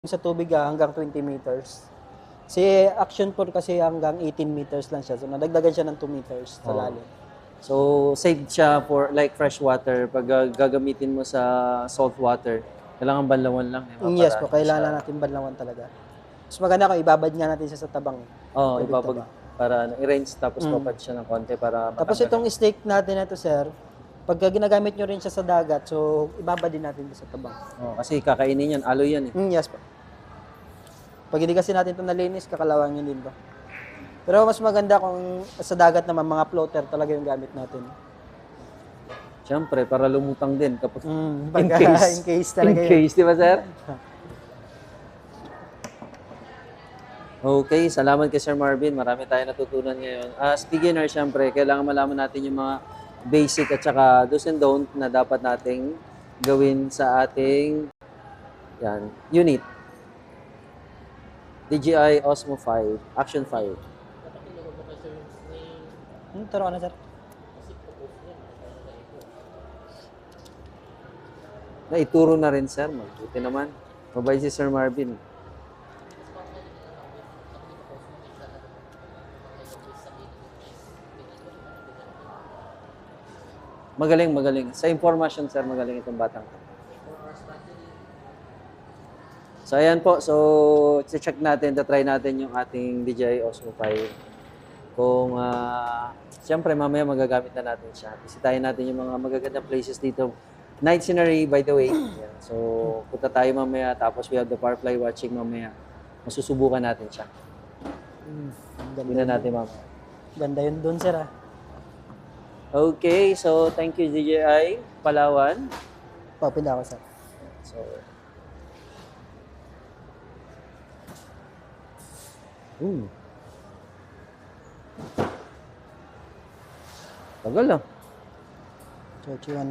Sa tubig hanggang 20 meters. Si Action 4 kasi hanggang 18 meters lang siya. So, nadagdagan siya ng 2 meters sa lalim. So, saved siya for like fresh water. Pag gagamitin mo sa salt water, kailangan banlawan lang. Yes po, kailangan natin banlawan talaga. Mas maganda kung ibabad nga natin siya sa tabang. Oo, Tubig ibabag taba. para i-rinse tapos papad siya ng konti para Tapos itong steak natin na ito, sir, pagka ginagamit nyo rin siya sa dagat, so ibabad din natin sa tabang. kasi kakainin yan, aloy yan eh. Yes po. Pag hindi kasi natin ito nalinis, kakalawangin din to. Pero mas maganda kung sa dagat naman, mga floater talaga yung gamit natin. Siyempre, para lumutang din kapag In case talaga in case, di ba sir? Okay, salamat kay Sir Marvin. Marami tayong natutunan ngayon. As beginner, siyempre, kailangan malaman natin yung mga basic at saka do's and don't na dapat nating gawin sa ating unit. DJI Osmo 5, Action 5. Turo ka na, sir. Naituro na rin, sir. Mabuti naman. Mabait si Sir Marvin. Magaling, magaling. Sa information, sir, magaling itong batang. So, ayan po. So, check natin, try natin yung ating DJI Osmo 5. Kung, siyempre, mamaya magagamit na natin siya. Bisitahin natin yung mga magagandang places dito. Night scenery, by the way. Ayan. So, punta tayo mamaya. Tapos, we have the firefly watching mamaya. Masusubukan natin siya. Tingnan natin mamaya. Ganda yun doon, sir. Okay, so thank you DJI Palawan. Papila ako, sir. So, tagal lang. So,